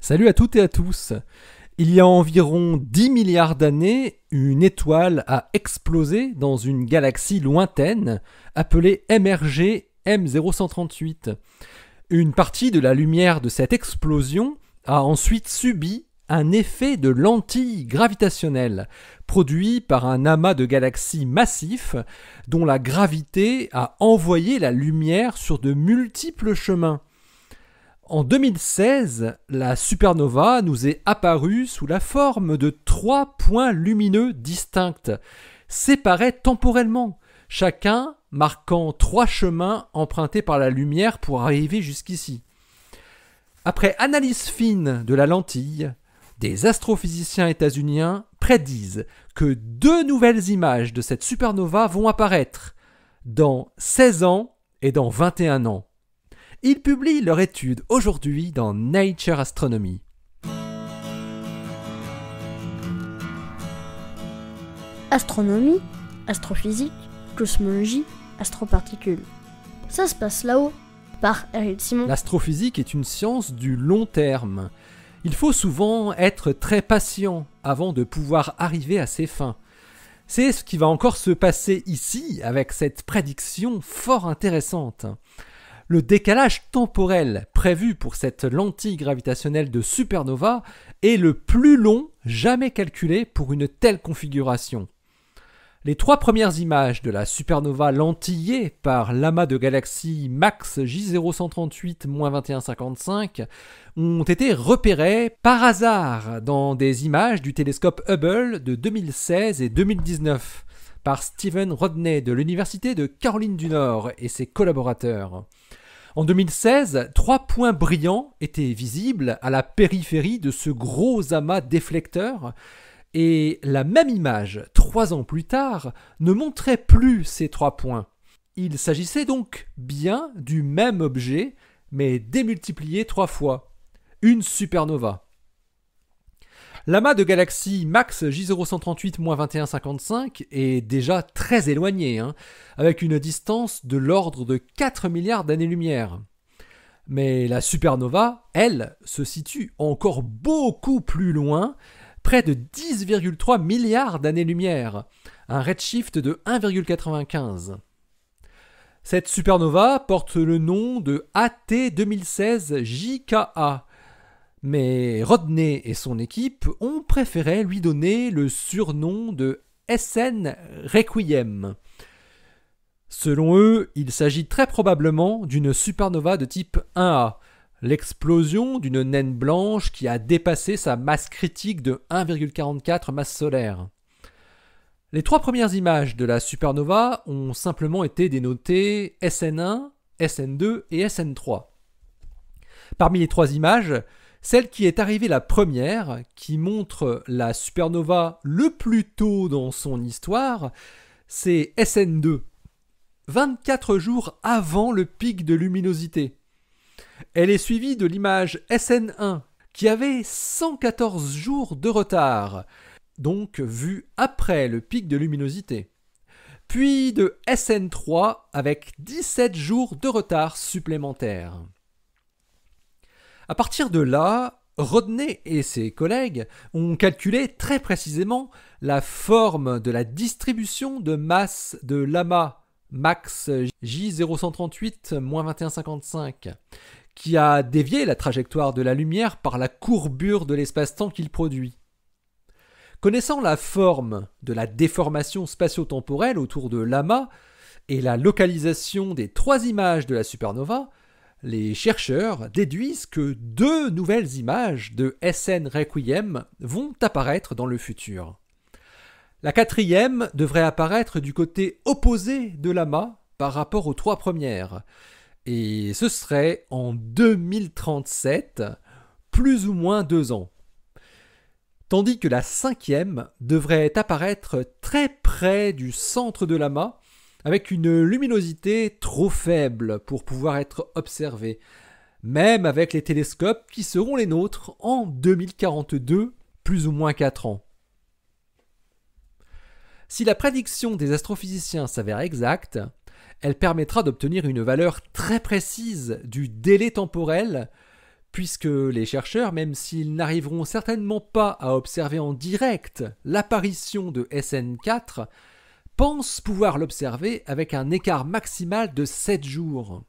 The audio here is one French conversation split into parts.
Salut à toutes et à tous. Il y a environ 10 milliards d'années, une étoile a explosé dans une galaxie lointaine appelée MRG M0138. Une partie de la lumière de cette explosion a ensuite subi un effet de lentille gravitationnelle produit par un amas de galaxies massifs dont la gravité a envoyé la lumière sur de multiples chemins. En 2016, la supernova nous est apparue sous la forme de 3 points lumineux distincts, séparés temporellement, chacun marquant 3 chemins empruntés par la lumière pour arriver jusqu'ici. Après analyse fine de la lentille, des astrophysiciens états-uniens prédisent que 2 nouvelles images de cette supernova vont apparaître dans 16 ans et dans 21 ans. Ils publient leur étude aujourd'hui dans Nature Astronomy. Astronomie, astrophysique, cosmologie, astroparticules. Ça se passe là-haut, par Eric Simon. L'astrophysique est une science du long terme. Il faut souvent être très patient avant de pouvoir arriver à ses fins. C'est ce qui va encore se passer ici avec cette prédiction fort intéressante. Le décalage temporel prévu pour cette lentille gravitationnelle de supernova est le plus long jamais calculé pour une telle configuration. Les 3 premières images de la supernova lentillée par l'amas de galaxies MAX J0138-2155 ont été repérées par hasard dans des images du télescope Hubble de 2016 et 2019 par Stephen Rodney de l'Université de Caroline du Nord et ses collaborateurs. En 2016, 3 points brillants étaient visibles à la périphérie de ce gros amas déflecteur et la même image, 3 ans plus tard, ne montrait plus ces 3 points. Il s'agissait donc bien du même objet, mais démultiplié 3 fois. Une supernova. L'amas de galaxies MAX J0138-2155 est déjà très éloigné, avec une distance de l'ordre de 4 milliards d'années-lumière. Mais la supernova, elle, se situe encore beaucoup plus loin, près de 10,3 milliards d'années-lumière, un redshift de 1,95. Cette supernova porte le nom de AT 2016 JKA, mais Rodney et son équipe ont préféré lui donner le surnom de SN Requiem. Selon eux, il s'agit très probablement d'une supernova de type 1A, l'explosion d'une naine blanche qui a dépassé sa masse critique de 1,44 masse solaire. Les 3 premières images de la supernova ont simplement été dénotées SN1, SN2 et SN3. Parmi les 3 images, celle qui est arrivée la première, qui montre la supernova le plus tôt dans son histoire, c'est SN2, 24 jours avant le pic de luminosité. Elle est suivie de l'image SN1, qui avait 114 jours de retard, donc vue après le pic de luminosité. Puis de SN3 avec 17 jours de retard supplémentaire. À partir de là, Rodney et ses collègues ont calculé très précisément la forme de la distribution de masse de l'amas MAX J0138-2155, qui a dévié la trajectoire de la lumière par la courbure de l'espace-temps qu'il produit. Connaissant la forme de la déformation spatio-temporelle autour de l'amas et la localisation des 3 images de la supernova, les chercheurs déduisent que 2 nouvelles images de SN Requiem vont apparaître dans le futur. La 4e devrait apparaître du côté opposé de l'amas par rapport aux 3 premières, et ce serait en 2037, plus ou moins 2 ans. Tandis que la 5e devrait apparaître très près du centre de l'amas, avec une luminosité trop faible pour pouvoir être observée, même avec les télescopes qui seront les nôtres en 2042, plus ou moins 4 ans. Si la prédiction des astrophysiciens s'avère exacte, elle permettra d'obtenir une valeur très précise du délai temporel puisque les chercheurs, même s'ils n'arriveront certainement pas à observer en direct l'apparition de SN4, pensent pouvoir l'observer avec un écart maximal de 7 jours.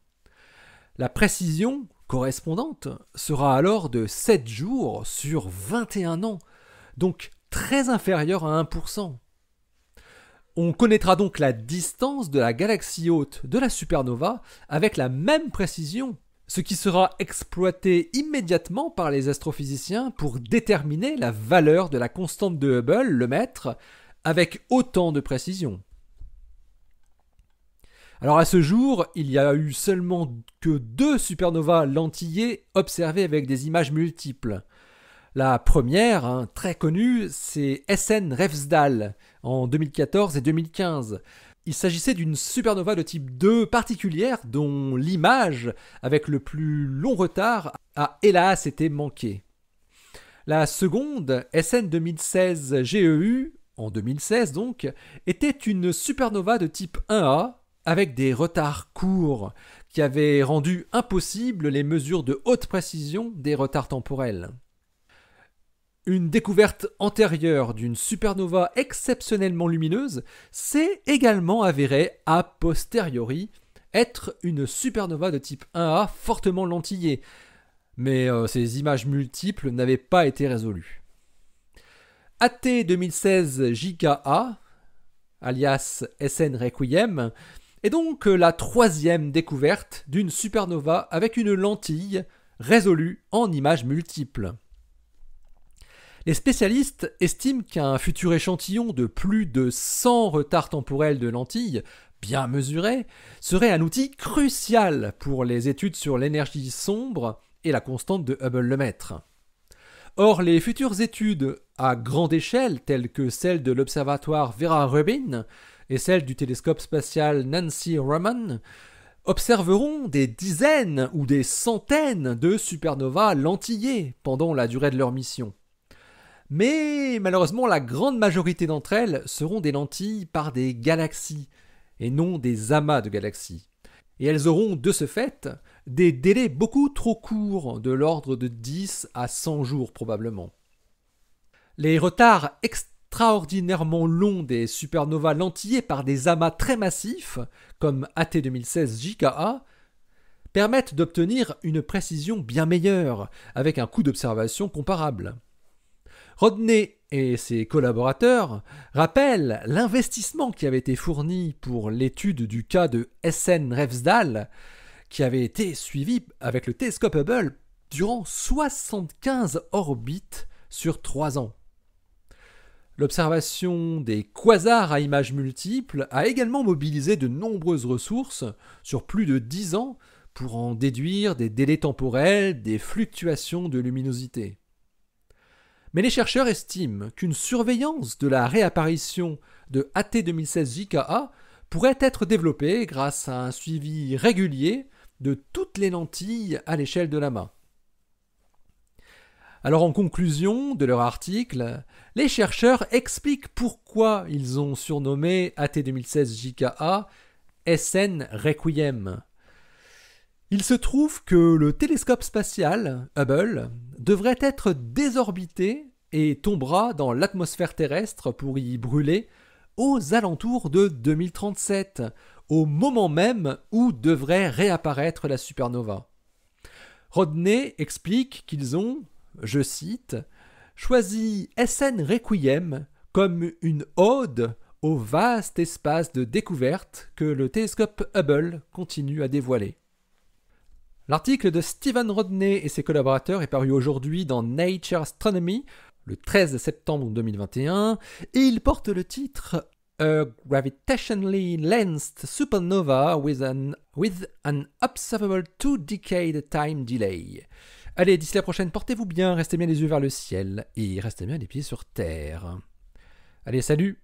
La précision correspondante sera alors de 7 jours sur 21 ans, donc très inférieure à 1%. On connaîtra donc la distance de la galaxie hôte de la supernova avec la même précision, ce qui sera exploité immédiatement par les astrophysiciens pour déterminer la valeur de la constante de Hubble, le mètre, avec autant de précision. Alors à ce jour, il y a eu seulement que 2 supernovas lentillées observées avec des images multiples. La première, très connue, c'est SN Refsdal en 2014 et 2015. Il s'agissait d'une supernova de type 2 particulière dont l'image, avec le plus long retard, a hélas été manquée. La seconde, SN 2016 GEU, en 2016 donc, était une supernova de type 1A avec des retards courts qui avaient rendu impossible les mesures de haute précision des retards temporels. Une découverte antérieure d'une supernova exceptionnellement lumineuse s'est également avérée a posteriori être une supernova de type 1A fortement lentillée, mais ces images multiples n'avaient pas été résolues. AT 2016 JKA, alias SN Requiem, est donc la troisième découverte d'une supernova avec une lentille résolue en images multiples. Les spécialistes estiment qu'un futur échantillon de plus de 100 retards temporels de lentilles, bien mesurés, serait un outil crucial pour les études sur l'énergie sombre et la constante de Hubble-Lemaître. Or, les futures études à grande échelle, telles que celles de l'observatoire Vera Rubin et celles du télescope spatial Nancy Raman, observeront des dizaines ou des centaines de supernovas lentillées pendant la durée de leur mission. Mais malheureusement, la grande majorité d'entre elles seront des lentilles par des galaxies, et non des amas de galaxies. Et elles auront, de ce fait, des délais beaucoup trop courts, de l'ordre de 10 à 100 jours probablement. Les retards extraordinairement longs des supernovas lentillées par des amas très massifs, comme AT 2016 JKA, permettent d'obtenir une précision bien meilleure, avec un coût d'observation comparable. Rodney et ses collaborateurs rappellent l'investissement qui avait été fourni pour l'étude du cas de SN Refsdal, qui avait été suivi avec le télescope Hubble durant 75 orbites sur 3 ans. L'observation des quasars à images multiples a également mobilisé de nombreuses ressources sur plus de 10 ans pour en déduire des délais temporels, des fluctuations de luminosité. Mais les chercheurs estiment qu'une surveillance de la réapparition de AT 2016 JKA pourrait être développée grâce à un suivi régulier de toutes les lentilles à l'échelle de l'amas. Alors en conclusion de leur article, les chercheurs expliquent pourquoi ils ont surnommé AT 2016 JKA SN Requiem. Il se trouve que le télescope spatial Hubble devrait être désorbité et tombera dans l'atmosphère terrestre pour y brûler aux alentours de 2037, au moment même où devrait réapparaître la supernova. Rodney explique qu'ils ont, je cite, « choisi SN Requiem comme une ode au vaste espace de découverte que le télescope Hubble continue à dévoiler. » L'article de Stephen Rodney et ses collaborateurs est paru aujourd'hui dans Nature Astronomy, le 13 septembre 2021, et il porte le titre « A gravitationally lensed supernova with an observable 2-decade time delay ». Allez, d'ici la prochaine, portez-vous bien, restez bien les yeux vers le ciel, et restez bien les pieds sur terre. Allez, salut!